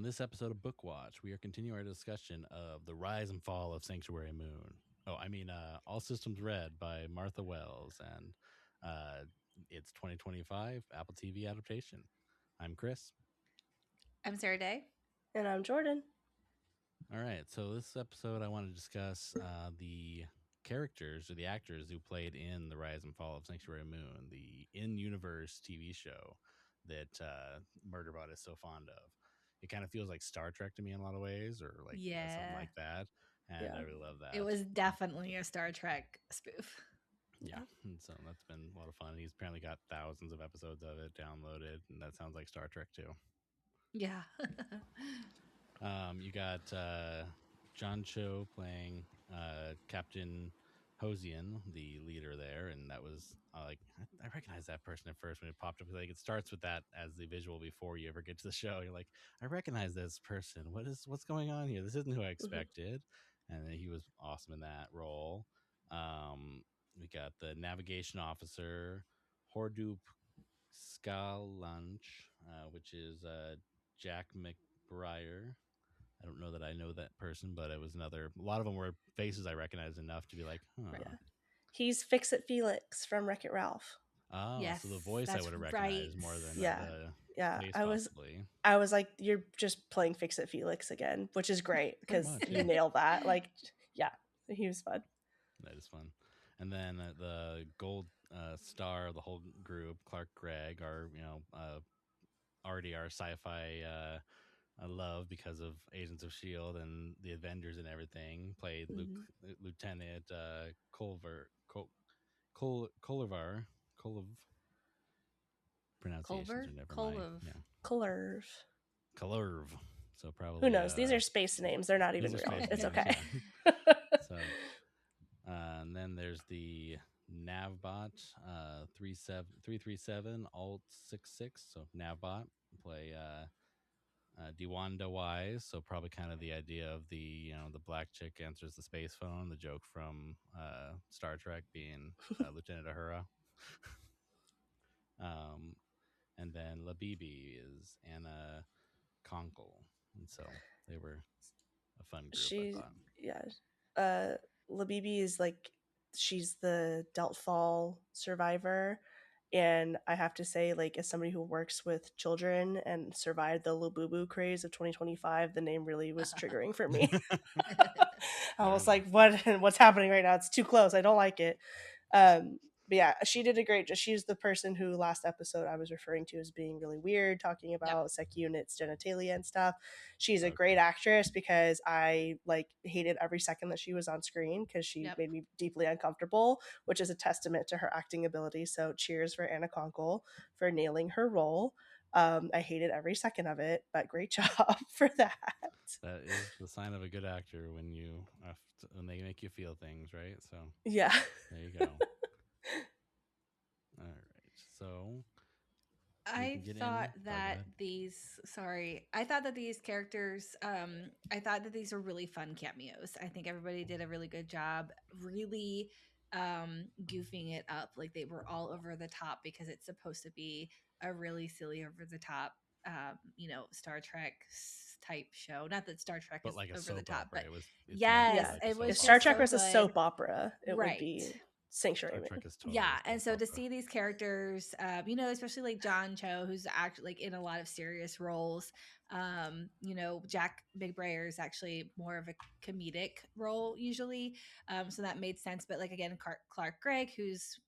this episode of BookWatch, we are continuing our discussion of The Rise and Fall of Sanctuary Moon. All Systems Red by Martha Wells, and it's 2025 Apple TV adaptation. I'm Chris. I'm Sarah-Daye. And I'm Jordyn. All right, so this episode I want to discuss the characters or the actors who played in The Rise and Fall of Sanctuary Moon, the in-universe TV show that MurderBot is so fond of. It kind of feels like Star Trek to me in a lot of ways, or like something like that. And I really love that. It was definitely a Star Trek spoof. Yeah. And so that's been a lot of fun. He's apparently got thousands of episodes of it downloaded, and that sounds like Star Trek too. Yeah. You got John Cho playing Captain Hosian, the leader there, and that was I recognized that person at first when it popped up. Like, it starts with that as the visual before you ever get to the show. You're like, I recognize this person. What's going on here? This isn't who I expected. And he was awesome in that role. We got the navigation officer, Hordup Skalanch, which is Jack McBriar. I don't know that I know that person, but it was another. A lot of them were faces I recognized enough to be like, huh. Yeah. He's Fix-It Felix from Wreck-It Ralph. Oh, yes, so the voice I would have recognized more than yeah. face, possibly. I was like, you're just playing Fix-It Felix again, which is great because you nail that. Like, yeah, he was fun. That is fun. And then the gold star of the whole group, Clark Gregg, already our sci-fi love because of Agents of S.H.I.E.L.D. and the Avengers and everything, played Lieutenant Culver. Pronunciations are never mind. Culverv. So probably who knows? These are space names. They're not even real. It's okay. Yeah. So, and then there's the NavBot 337 Alt 66. So NavBot play Dewanda Wise. So probably kind of the idea of the black chick answers the space phone. The joke from Star Trek being Lieutenant Uhura. And then Labibi is Anna Conkle, and so they were a fun group. I thought. Labibi is like, she's the Deltfall survivor, and I have to say, like, as somebody who works with children and survived the Labubu craze of 2025, the name really was triggering for me. I was like, what's happening right now? It's too close. I don't like it. But yeah, she did a great job. She's the person who last episode I was referring to as being really weird, talking about sec units, genitalia and stuff. She's a great actress because I hated every second that she was on screen because she made me deeply uncomfortable, which is a testament to her acting ability. So cheers for Anna Conkle for nailing her role. I hated every second of it, but great job for that. That is the sign of a good actor when they make you feel things, right? So yeah, there you go. All right, so I thought that these characters, I thought that these were really fun cameos. I think everybody did a really good job, really goofing it up. Like, they were all over the top because it's supposed to be a really silly, over the top, Star Trek type show. Not that Star Trek is like over the top, opera. but it was. If Star Trek was a soap opera, it would be Sanctuary Moon. Totally and so to see these characters, especially like John Cho, who's actually like in a lot of serious roles. Jack McBrayer is actually more of a comedic role usually, so that made sense. But like, again, Clark Gregg, who's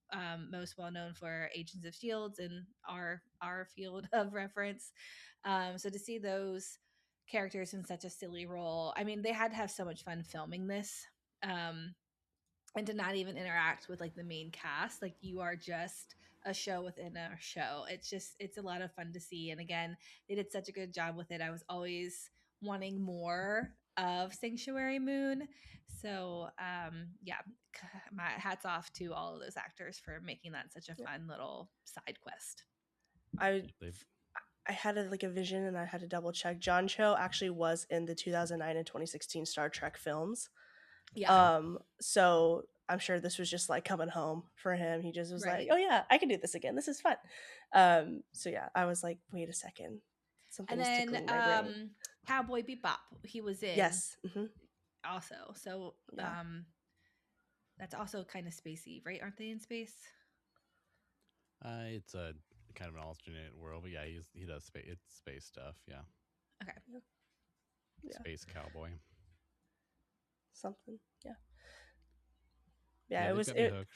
most well known for Agents of S.H.I.E.L.D. in our field of reference. So to see those characters in such a silly role, I mean, they had to have so much fun filming this. And to not even interact with like the main cast, like you are just a show within a show. It's a lot of fun to see. And again, they did such a good job with it. I was always wanting more of Sanctuary Moon. So my hats off to all of those actors for making that such a fun little side quest. I had a vision, and I had to double check. John Cho actually was in the 2009 and 2016 Star Trek films. Yeah. So I'm sure this was just like coming home for him. He just was like, oh yeah, I can do this again. This is fun. So yeah, I was like, wait a second. Something's tickling my brain. Cowboy Bebop. He was in Yes. also. So Yeah. that's also kind of spacey, right? Aren't they in space? It's a kind of an alternate world, but yeah, he does space. It's space stuff. Yeah, Okay. Yeah. space cowboy. Something. Yeah. Yeah, It they've was got me it. hooked.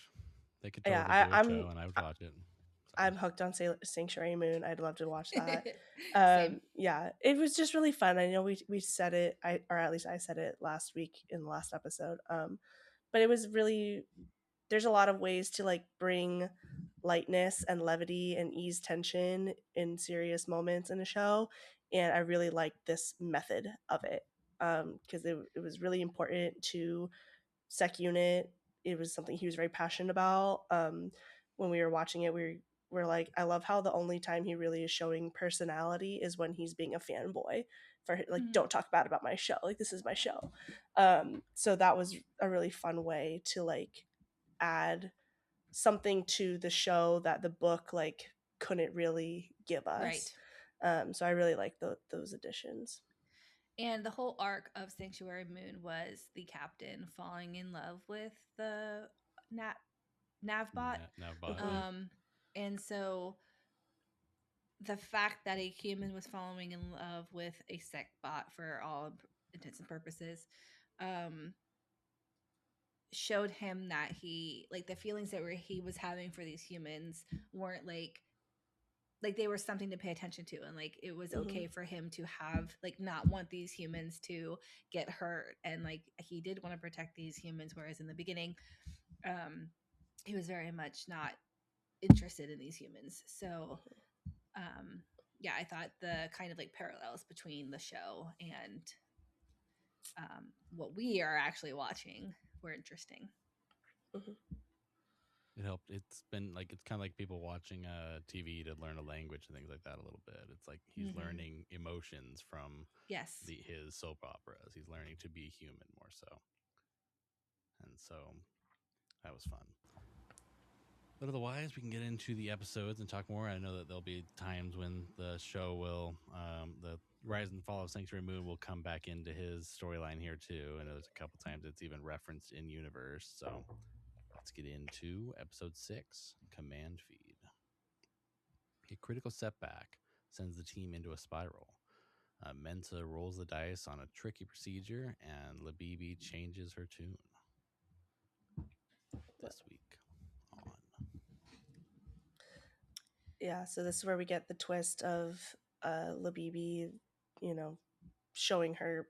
They could Yeah, totally do a show, and I would watch it. So. I'm hooked on Sanctuary Moon. I'd love to watch that. Same. Yeah, it was just really fun. I know we said it, or at least I said it last week in the last episode. But it was really, there's a lot of ways to like bring lightness and levity and ease tension in serious moments in a show, and I really liked this method of it because it was really important to Sec Unit. It was something he was very passionate about. When we were watching it, we're like, I love how the only time he really is showing personality is when he's being a fanboy for like, don't talk bad about my show. Like, this is my show. So that was a really fun way to like add something to the show that the book like couldn't really give us. Right. So I really like those additions. And the whole arc of Sanctuary Moon was the captain falling in love with the Navbot. Navbot. And so the fact that a human was falling in love with a sec bot for all intents and purposes showed him that he like the feelings that he was having for these humans weren't like they were something to pay attention to, and like it was okay for him to have like not want these humans to get hurt, and like he did want to protect these humans, whereas in the beginning he was very much not interested in these humans. So yeah, I thought the kind of like parallels between the show and what we are actually watching were interesting. It helped. It's been like it's kind of like people watching TV to learn a language and things like that a little bit. It's like he's learning emotions from his soap operas. He's learning to be human more so, and so that was fun. But otherwise, we can get into the episodes and talk more. I know that there'll be times when the show will, the Rise and Fall of Sanctuary Moon will come back into his storyline here too. And there's a couple times it's even referenced in universe. So let's get into episode 6, Command Feed. A critical setback sends the team into a spiral. Mensa rolls the dice on a tricky procedure, and Labibi changes her tune. This week on. Yeah, so this is where we get the twist of Labibi, you know, showing her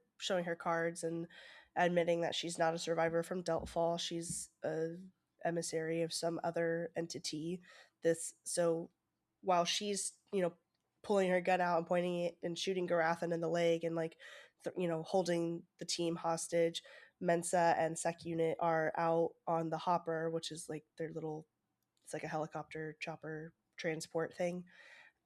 cards and admitting that she's not a survivor from Deltfall. She's a emissary of some other entity. So while she's, pulling her gun out and pointing it and shooting Garathan in the leg and like holding the team hostage, Mensa and Sec Unit are out on the Hopper, which is like their little, it's like a helicopter chopper transport thing.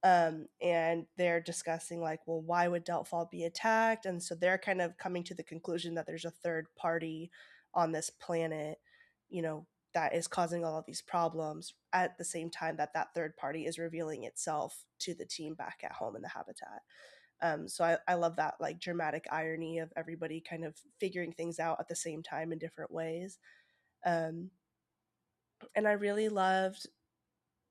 And they're discussing like, well, why would Deltfall be attacked? And so they're kind of coming to the conclusion that there's a third party on this planet, that is causing all of these problems at the same time that that third party is revealing itself to the team back at home in the habitat. So I love that like dramatic irony of everybody kind of figuring things out at the same time in different ways. And I really loved,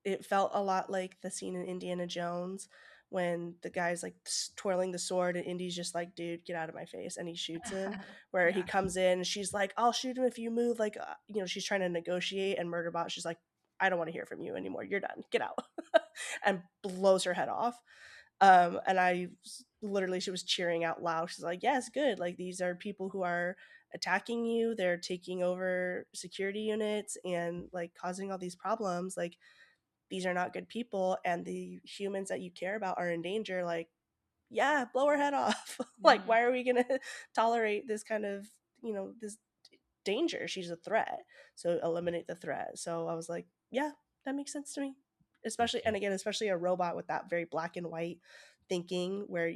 it felt a lot like the scene in Indiana Jones when the guy's like twirling the sword and Indy's just like, dude, get out of my face, and he shoots him. Where he comes in and she's like, I'll shoot him if you move, like she's trying to negotiate, and MurderBot, she's like, I don't want to hear from you anymore, you're done, get out. And blows her head off. And I literally, she was cheering out loud. She's like, yes, good, like these are people who are attacking you, they're taking over security units and like causing all these problems, like these are not good people, and the humans that you care about are in danger. Like, yeah, blow her head off. Like, why are we gonna tolerate this kind of, this danger? She's a threat, so eliminate the threat. So I was like, yeah, that makes sense to me. Especially, and again, especially a robot with that very black and white thinking, where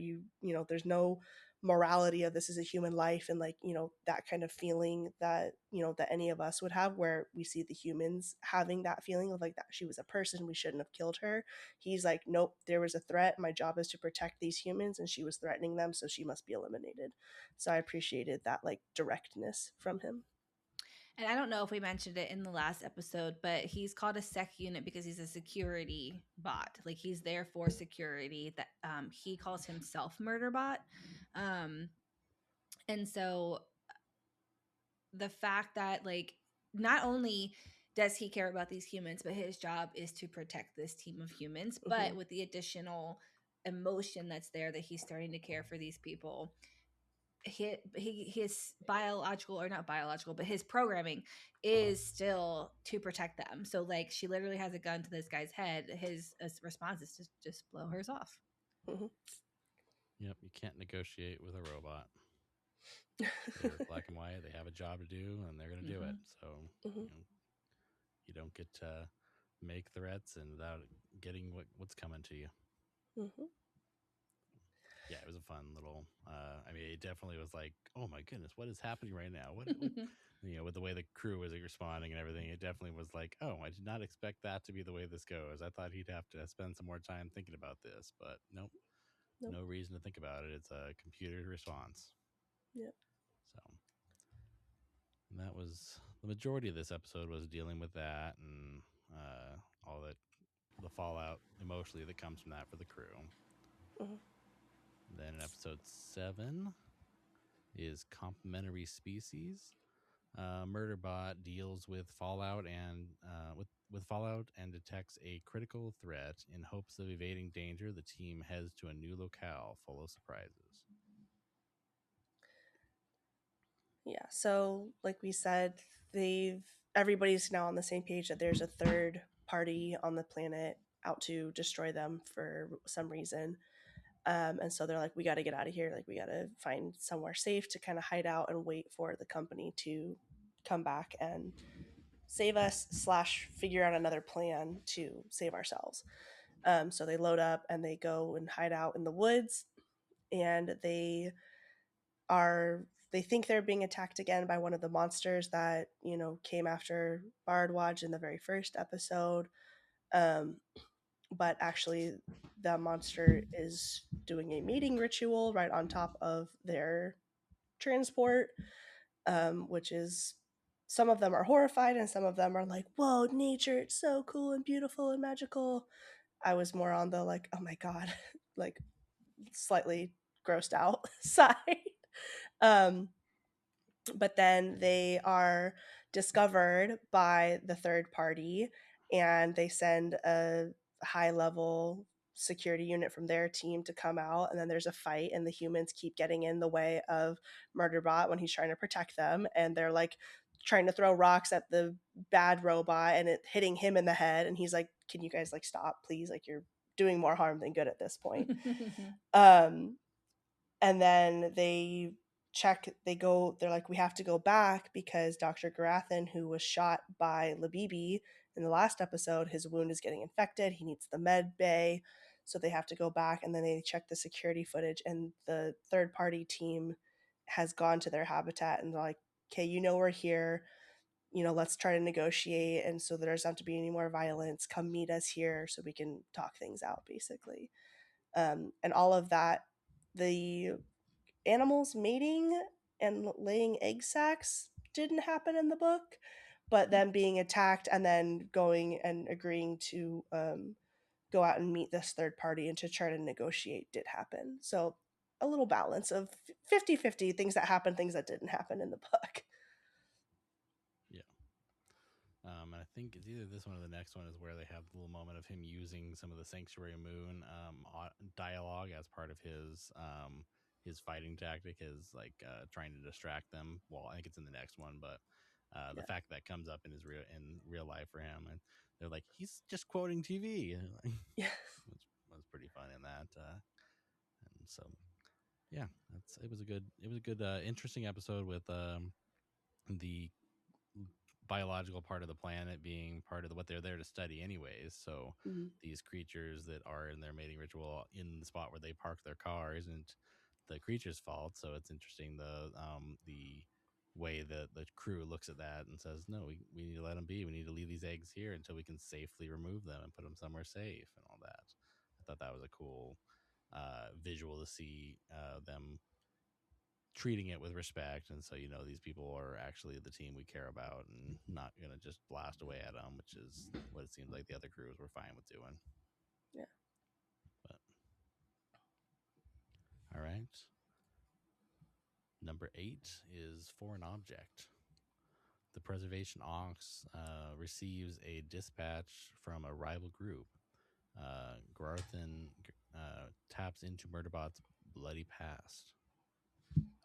there's no morality of this is a human life, and like, you know, that kind of feeling that, you know, that any of us would have, where we see the humans having that feeling of like that she was a person, we shouldn't have killed her. He's like, nope, there was a threat, my job is to protect these humans, and she was threatening them, so she must be eliminated. So I appreciated that like directness from him. And I don't know if we mentioned it in the last episode, but he's called a sec unit because he's a security bot. Like he's there for security. That he calls himself MurderBot. And so the fact that like not only does he care about these humans, but his job is to protect this team of humans, but with the additional emotion that's there that he's starting to care for these people, his biological, or not biological, but his programming is still to protect them. So like she literally has a gun to this guy's head. His response is to just blow hers off. Yep, you can't negotiate with a robot. They're black and white. They have a job to do, and they're going to do it. So you don't get to make threats and without getting what's coming to you. Yeah, it was a fun little. I mean, it definitely was like, oh my goodness, what is happening right now? What you know, with the way the crew was responding and everything, it definitely was like, oh, I did not expect that to be the way this goes. I thought he'd have to spend some more time thinking about this, but nope. No reason to think about it. It's a computer response. Yep. So, and that was the majority of this episode was dealing with that and all that, the fallout emotionally that comes from that for the crew. Then in episode 7 is complementary species. MurderBot deals with fallout and with fallout and detects a critical threat. In hopes of evading danger, the team heads to a new locale full of surprises. Yeah, so like we said, everybody's now on the same page that there's a third party on the planet out to destroy them for some reason. And so they're like, we got to get out of here. Like, we got to find somewhere safe to kind of hide out and wait for the company to come back and save us / figure out another plan to save ourselves. So they load up and they go and hide out in the woods, and they think they're being attacked again by one of the monsters that, you know, came after BookWatch in the very first episode. But actually the monster is doing a mating ritual right on top of their transport, which is, some of them are horrified and some of them are like, whoa, nature, it's so cool and beautiful and magical. I was more on the like, oh my god, like slightly grossed out side. But then they are discovered by the third party, and they send a high level security unit from their team to come out, and then there's a fight, and the humans keep getting in the way of MurderBot when he's trying to protect them, and they're like trying to throw rocks at the bad robot and it hitting him in the head, and he's like, can you guys like stop please, like you're doing more harm than good at this point. And then they're like, we have to go back because Dr. Garathan, who was shot by Labibi in the last episode, his wound is getting infected. He needs the med bay. So they have to go back, and then they check the security footage, and the third party team has gone to their habitat, and they're like, okay, you know, we're here, you know, let's try to negotiate. And so there doesn't have to be any more violence. Come meet us here so we can talk things out, basically. And all of that, the animals mating and laying egg sacs didn't happen in the book, but them being attacked and then going and agreeing to go out and meet this third party and to try to negotiate did happen. So a little balance of 50-50, things that happened, things that didn't happen in the book. And I think it's either this one or the next one is where they have the little moment of him using some of the Sanctuary Moon dialogue as part of his fighting tactic, is like trying to distract them. Well, I think it's in the next one, but the fact that comes up in real life for him, and they're like, he's just quoting TV. Yeah, was pretty fun in that. And so, yeah, it was a good interesting episode with the biological part of the planet being part of what they're there to study anyways. So these creatures that are in their mating ritual in the spot where they park their car isn't the creature's fault. So it's interesting the way that the crew looks at that and says, no, we need to let them be. We need to leave these eggs here until we can safely remove them and put them somewhere safe and all that. I thought that was a cool visual to see them treating it with respect. And so, these people are actually the team we care about and not going to just blast away at them, which is what it seems like the other crews were fine with doing. Yeah. But, all right. Number 8 is Foreign Object. The preservation aux receives a dispatch from a rival group. Garthan taps into MurderBot's bloody past.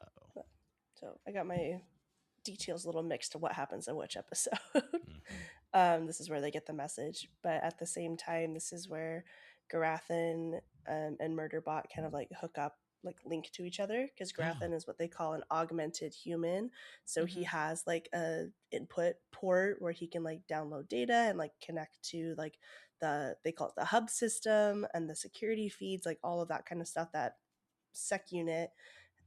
Uh-oh. So I got my details a little mixed to what happens in which episode. This is where they get the message, but at the same time, this is where Garthan and MurderBot kind of like hook up, like link to each other, because Garthan is what they call an augmented human. So he has like a input port where he can like download data and like connect to like they call it the hub system and the security feeds, like all of that kind of stuff that sec unit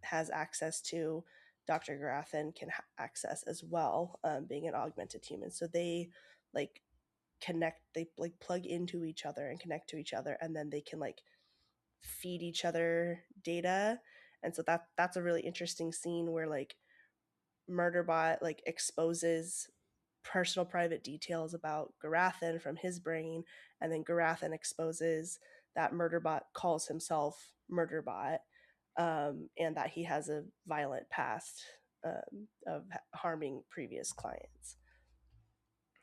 has access to. Dr. Garthan can access as well, being an augmented human. So they like connect, they like plug into each other and connect to each other, and then they can like feed each other data. And so that's a really interesting scene where like MurderBot like exposes personal private details about Garthan from his brain, and then Garthan exposes that MurderBot calls himself MurderBot, and that he has a violent past of harming previous clients.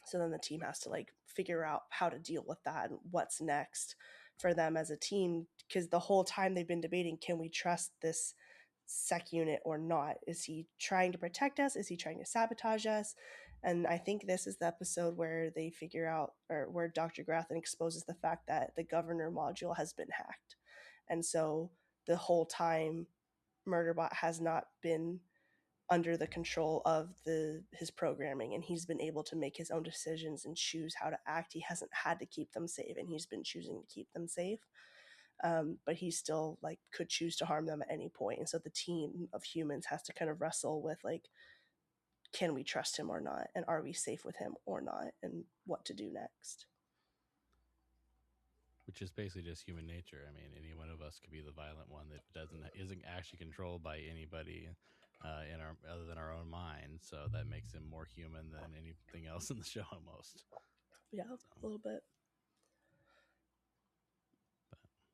So then the team has to like figure out how to deal with that and what's next for them as a team, because the whole time they've been debating, can we trust this sec unit or not? Is he trying to protect us? Is he trying to sabotage us? And I think this is the episode where they figure out, or where Dr. Garthan exposes the fact that the governor module has been hacked. And so the whole time MurderBot has not been under the control of his programming, and he's been able to make his own decisions and choose how to act. He hasn't had to keep them safe, and he's been choosing to keep them safe. But he still like could choose to harm them at any point. And so the team of humans has to kind of wrestle with like, can we trust him or not? And are we safe with him or not? And what to do next. Which is basically just human nature. I mean, any one of us could be the violent one that isn't actually controlled by anybody in our other than our own mind. So that makes him more human than anything else in the show, almost. Yeah, a little bit.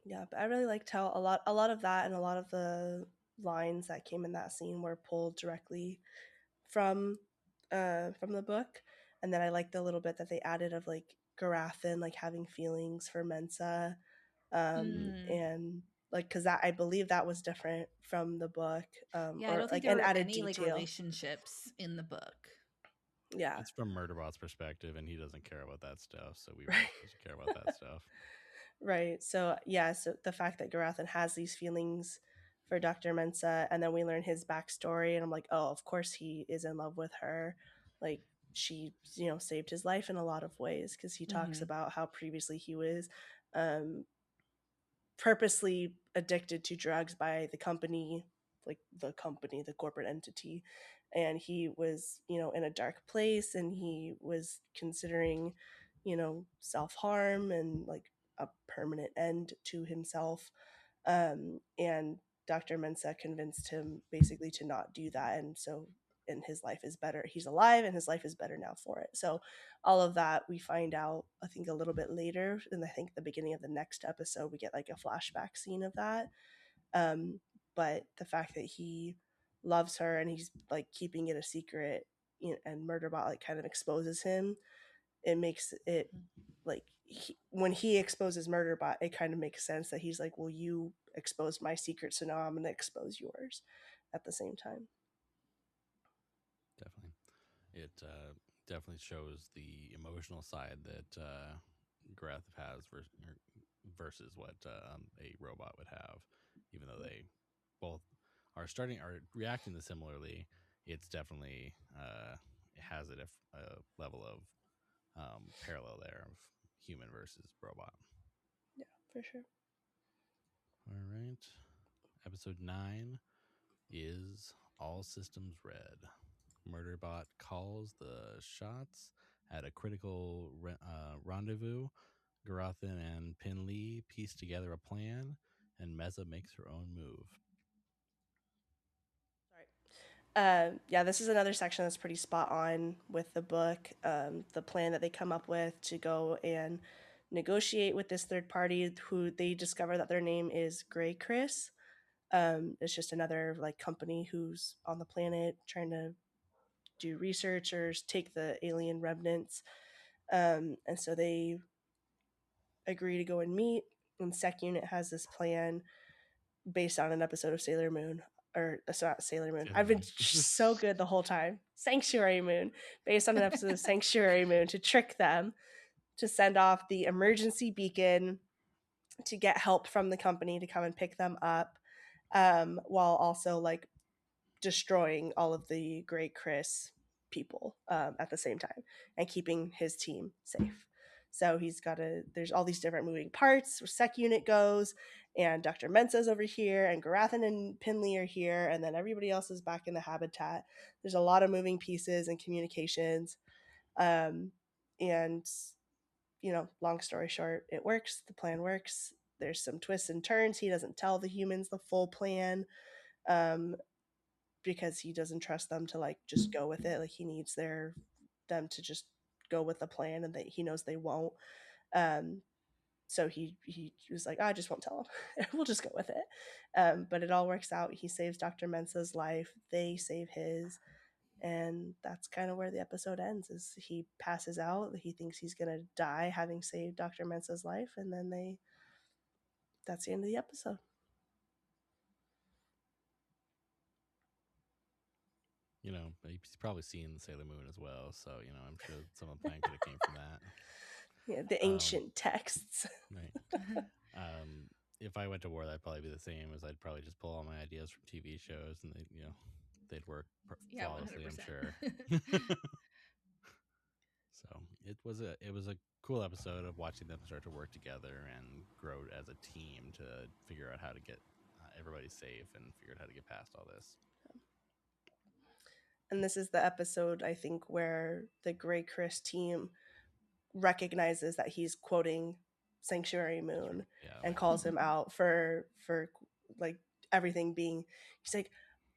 Yeah, but I really liked how a lot of that and a lot of the lines that came in that scene were pulled directly from the book. And then I liked the little bit that they added of like Garthan like having feelings for Mensa, and like, because that, I believe that was different from the book. Yeah, or I don't think like there an were added any detail. like relationships in the book. Yeah, it's from MurderBot's perspective, and he doesn't care about that stuff. So we really care about that stuff. Right. So yeah, so the fact that Garthan has these feelings for Dr. Mensa, and then we learn his backstory, and I'm like, oh, of course he is in love with her. Like, she, saved his life in a lot of ways, because he talks about how previously he was purposely addicted to drugs by the company, the corporate entity. And he was, in a dark place, and he was considering, self-harm and like a permanent end to himself. And Dr. Mensa convinced him basically to not do that. And his life is better. He's alive, and his life is better now for it. So all of that we find out, I think, a little bit later. And I think the beginning of the next episode, we get like a flashback scene of that. But the fact that he loves her and he's like keeping it a secret, and MurderBot like kind of exposes him, it makes it like when he exposes MurderBot, it kind of makes sense that he's like, well, you exposed my secret, so now I'm going to expose yours at the same time. Definitely. It definitely shows the emotional side that Garth has versus what a robot would have, even though they both are reacting similarly. It's definitely it has a level of parallel there of human versus robot. Yeah, for sure. All right. Episode 9 is All Systems Red. MurderBot calls the shots at a critical rendezvous. Garathan and Pin Lee piece together a plan, and Meza makes her own move. Yeah, this is another section that's pretty spot on with the book. The plan that they come up with to go and negotiate with this third party, who they discover that their name is Grey Chris. It's just another like company who's on the planet trying to do research or take the alien remnants. And so they agree to go and meet. And Sec Unit has this plan based on an episode of Sailor Moon. Or not Sailor Moon. I've been so good the whole time. Sanctuary Moon, based on an episode of Sanctuary Moon, to trick them to send off the emergency beacon to get help from the company to come and pick them up, while also like destroying all of the Grey Chris people at the same time and keeping his team safe. So there's all these different moving parts where Sec Unit goes, and Dr. Mensa's over here, and Garathan and Pinley are here, and then everybody else is back in the habitat. There's a lot of moving pieces and communications. And, long story short, it works. The plan works. There's some twists and turns. He doesn't tell the humans the full plan. Because he doesn't trust them to like just go with it. Like he needs them to just go with the plan, and that he knows they won't. So he was like, I just won't tell him. We'll just go with it. But it all works out. He saves Dr. Mensa's life. They save his. And that's kind of where the episode ends. Is he passes out. He thinks he's gonna die having saved Dr. Mensa's life, and then that's the end of the episode. He's probably seen Sailor Moon as well, so I'm sure some of the plan could have came from that. Yeah, the ancient texts. Right. If I went to war, that'd probably be the same. As I'd probably just pull all my ideas from TV shows, and they'd work flawlessly. 100%. I'm sure. So it was a cool episode of watching them start to work together and grow as a team to figure out how to get everybody safe and figure out how to get past all this. And this is the episode, I think, where the Grey Chris team recognizes that he's quoting Sanctuary Moon and calls him out for like everything being. He's like,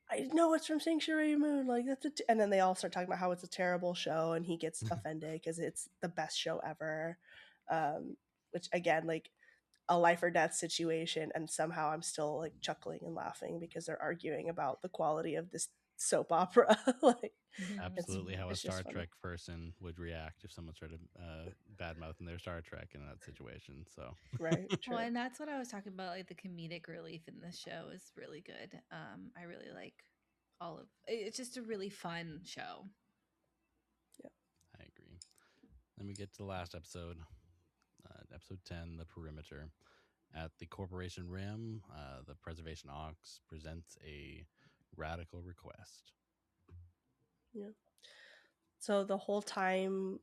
I know it's from Sanctuary Moon, like that's and then they all start talking about how it's a terrible show, and he gets offended because it's the best show ever. Which again, like a life or death situation, and somehow I'm still like chuckling and laughing because they're arguing about the quality of this soap opera. Like absolutely how a Star Trek person would react if someone started bad-mouthing their Star Trek in that situation. So right, well, and that's what I was talking about. Like the comedic relief in this show is really good. I really like all of it's just a really fun show. Yeah, I agree. Then we get to the last episode, episode 10, The Perimeter. At the Corporation Rim, the Preservation Aux presents a radical request. Yeah. So the whole time,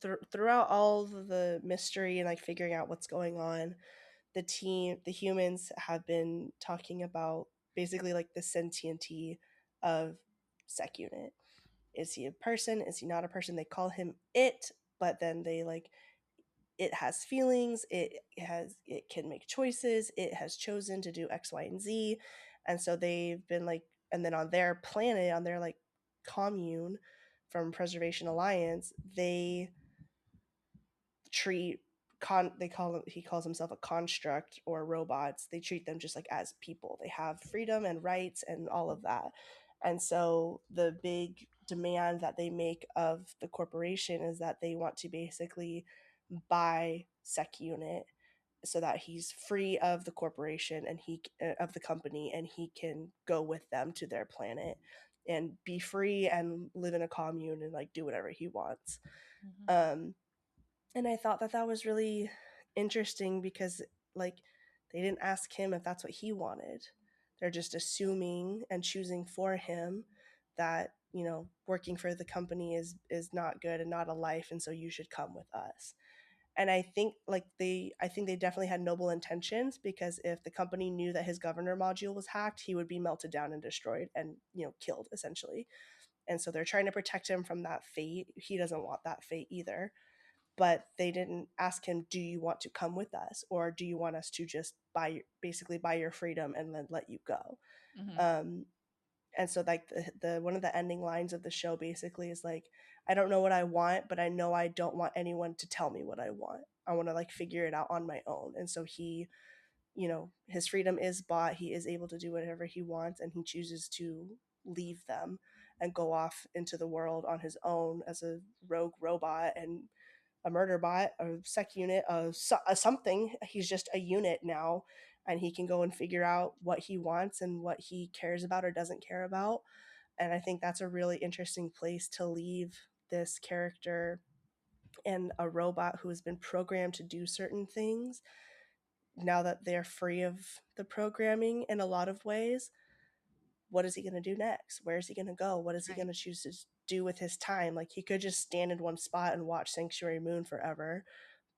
throughout all the mystery and like figuring out what's going on, the humans have been talking about basically like the sentiency of Sec Unit. Is he a person? Is he not a person? They call him it, but then they like, it has feelings, it can make choices, it has chosen to do X, Y, and Z. And so they've been like, and then on their planet, on their like commune from Preservation Alliance, they treat he calls himself a construct or robots. They treat them just like as people. They have freedom and rights and all of that. And so the big demand that they make of the corporation is that they want to basically buy Sec Unit so that he's free of the corporation and of the company, and he can go with them to their planet and be free and live in a commune and like do whatever he wants. And I thought that was really interesting because like they didn't ask him if that's what he wanted. They're just assuming and choosing for him that, working for the company is not good and not a life, and so you should come with us. And I think they definitely had noble intentions, because if the company knew that his governor module was hacked, he would be melted down and destroyed and, killed essentially. And so they're trying to protect him from that fate. He doesn't want that fate either. But they didn't ask him, do you want to come with us, or do you want us to just basically buy your freedom and then let you go? Mm-hmm. And so like the one of the ending lines of the show basically is like, I don't know what I want, but I know I don't want anyone to tell me what I want. I want to like figure it out on my own. And so he, his freedom is bought. He is able to do whatever he wants, and he chooses to leave them and go off into the world on his own as a rogue robot and a murder bot, a sec unit, a something. He's just a unit now, and he can go and figure out what he wants and what he cares about or doesn't care about. And I think that's a really interesting place to leave this character and a robot who has been programmed to do certain things, now that they're free of the programming in a lot of ways. What is he going to do next? Where is he going to go? What is he going to choose to do with his time? Like, he could just stand in one spot and watch Sanctuary Moon forever,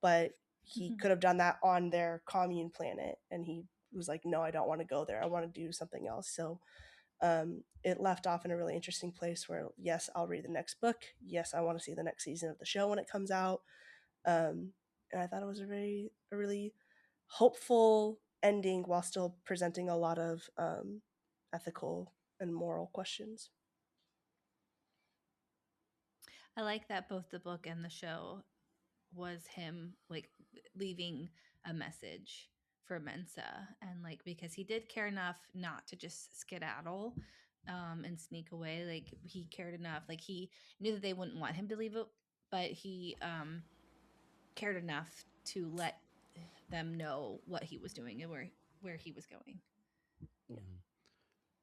but he could have done that on their commune planet, and he was like, no, I don't want to go there. I want to do something else. So it left off in a really interesting place where, yes, I'll read the next book. Yes, I want to see the next season of the show when it comes out. And I thought it was a really hopeful ending while still presenting a lot of ethical and moral questions. I like that both the book and the show was him like leaving a message for Mensa, and like because he did care enough not to just skedaddle and sneak away. Like he cared enough, like he knew that they wouldn't want him to leave it, but he cared enough to let them know what he was doing and where he was going. Mm-hmm.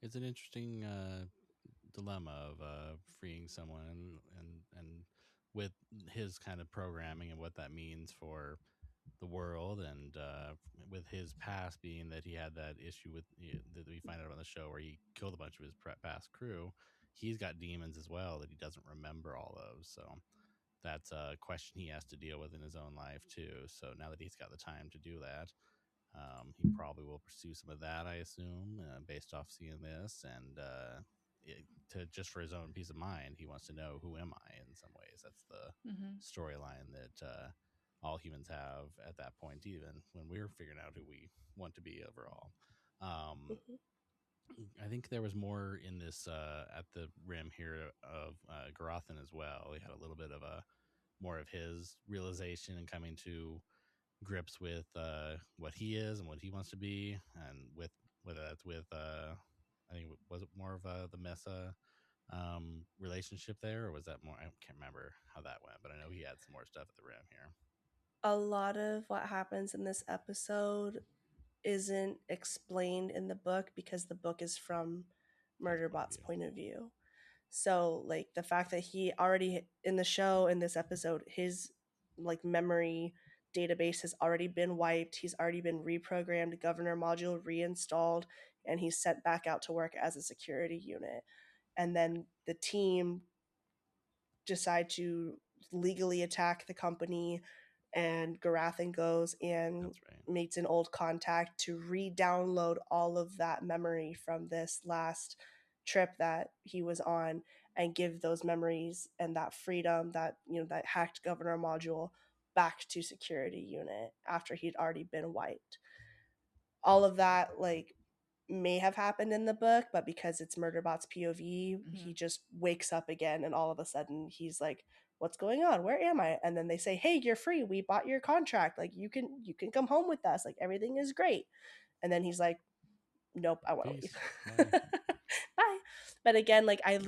It's an interesting dilemma of freeing someone and with his kind of programming and what that means for the world, and with his past being that he had that issue with that we find out on the show where he killed a bunch of his past crew. He's got demons as well that he doesn't remember all of, so that's a question he has to deal with in his own life too. So now that he's got the time to do that, he probably will pursue some of that, I assume, based off seeing this, and to just for his own peace of mind, he wants to know, who am I? In some ways, that's the storyline that all humans have at that point, even when we're figuring out who we want to be overall. I think there was more in this at the rim here of Garothan as well. He had a little bit of a more of his realization and coming to grips with what he is and what he wants to be, and with whether that's with I think, was it more of the Mesa relationship there, or was that more? I can't remember how that went, but I know he had some more stuff at the rim here. A lot of what happens in this episode isn't explained in the book, because the book is from MurderBot's point of view. So like the fact that he already in the show, in this episode, his like memory database has already been wiped, he's already been reprogrammed, governor module reinstalled, and he's sent back out to work as a security unit. And then the team decide to legally attack the company, and Garathan goes and meets an old contact to re-download all of that memory from this last trip that he was on, and give those memories and that freedom, that that hacked governor module, back to security unit after he'd already been wiped. All of that like may have happened in the book, but because it's MurderBot's POV, he just wakes up again, and all of a sudden he's like, what's going on? Where am I? And then they say, hey, you're free. We bought your contract. Like you can come home with us. Like everything is great. And then he's like, nope, I want to leave. Bye. Bye. But again, like I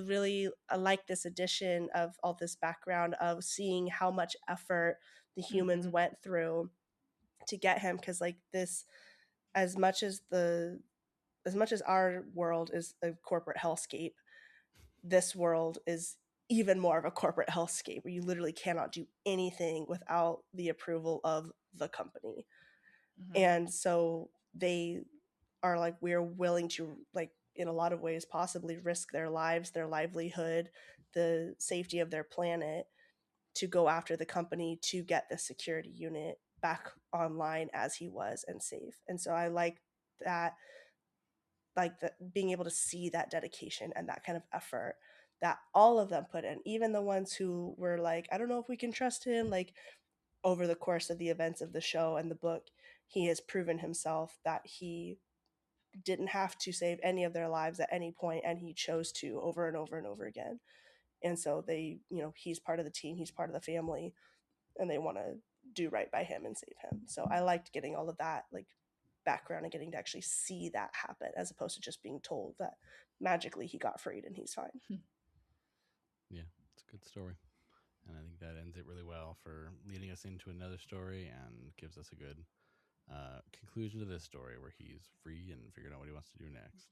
like this addition of all this background of seeing how much effort the humans went through to get him. Because like this, as much as our world is a corporate hellscape, this world is even more of a corporate hellscape, where you literally cannot do anything without the approval of the company. And so they are like, we're willing to, like, in a lot of ways, possibly risk their lives, their livelihood, the safety of their planet, to go after the company to get the security unit back online as he was and safe. And so I like that, like the being able to see that dedication and that kind of effort that all of them put in, even the ones who were like, I don't know if we can trust him. Like over the course of the events of the show and the book, he has proven himself that he didn't have to save any of their lives at any point, and he chose to over and over and over again. And so they, you know, he's part of the team, he's part of the family, and they want to do right by him and save him. So I liked getting all of that, like, background and getting to actually see that happen, as opposed to just being told that magically he got freed and he's fine. Yeah, it's a good story. And I think that ends it really well for leading us into another story and gives us a good conclusion to this story where he's free and figuring out what he wants to do next.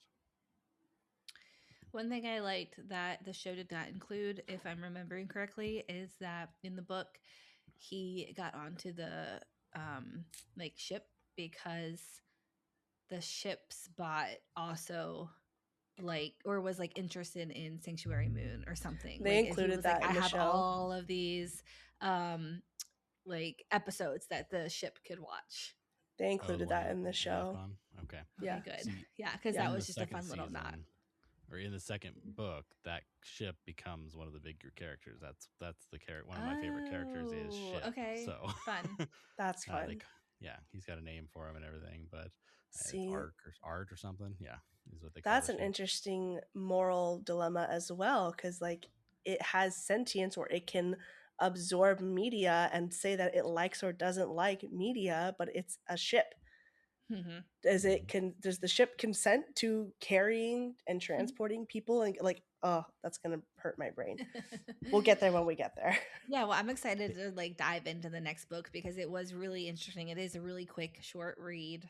One thing I liked that the show did not include, if I'm remembering correctly, is that in the book he got onto the like ship because the ship's bot also like or was like interested in Sanctuary Moon or something. They like included he was that like, in I the have show. all of these like episodes that the ship could watch. They included that in the Life show. on? Okay. Yeah. Okay, good. See, Yeah, because Yeah. that in was the just a second fun little season, nod. or in the second book, that ship becomes one of the bigger characters. That's the character. One of my favorite characters is Oh, Ship. okay. So Fun. That's fun. yeah, he's got a name for him and everything, but it's See, art or something. Yeah, is what they call that's the an ship. interesting moral dilemma as well, because like it has sentience or it can absorb media and say that it likes or doesn't like media, but it's a ship. Mhm. Does the ship consent to carrying and transporting people? And like, oh, that's gonna hurt my brain. We'll get there when we get there. Yeah, well, I'm excited to like dive into the next book because it was really interesting. It is a really quick, short read.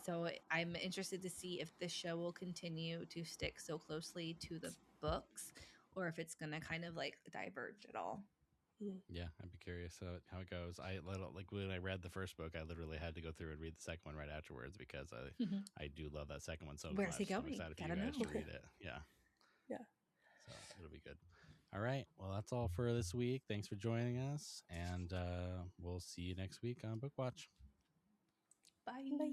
So I'm interested to see if this show will continue to stick so closely to the books or if it's gonna kind of like diverge at all. Yeah, I'd be curious how it goes. Like when I read the first book, I literally had to go through and read the second one right afterwards because I do love that second one so Where's much. he So I'm going? excited for you Gotta guys know. to read it. Yeah. Yeah. So it'll be good. All right. Well, that's all for this week. Thanks for joining us, and we'll see you next week on BookWatch. Bye. Bye.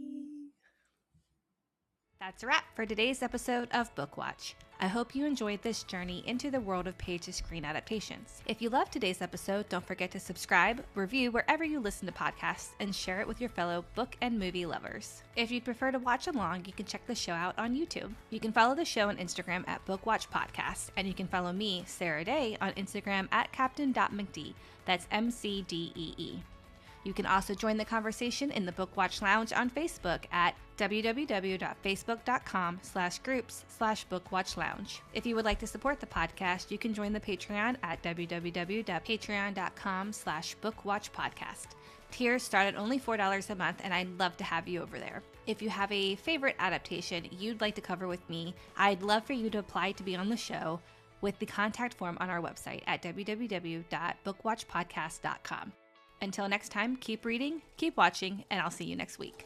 That's a wrap for today's episode of BookWatch. I hope you enjoyed this journey into the world of page-to-screen adaptations. If you loved today's episode, don't forget to subscribe, review wherever you listen to podcasts, and share it with your fellow book and movie lovers. If you'd prefer to watch along, you can check the show out on YouTube. You can follow the show on Instagram at BookWatch Podcast, and you can follow me, Sarah-Daye, on Instagram at captain.mcdee. That's MCDEE. You can also join the conversation in the BookWatch Lounge on Facebook at www.facebook.com/groups/BookWatchLounge. If you would like to support the podcast, you can join the Patreon at www.patreon.com/BookWatchPodcast. Tiers start at only $4 a month, and I'd love to have you over there. If you have a favorite adaptation you'd like to cover with me, I'd love for you to apply to be on the show with the contact form on our website at www.bookwatchpodcast.com. Until next time, keep reading, keep watching, and I'll see you next week.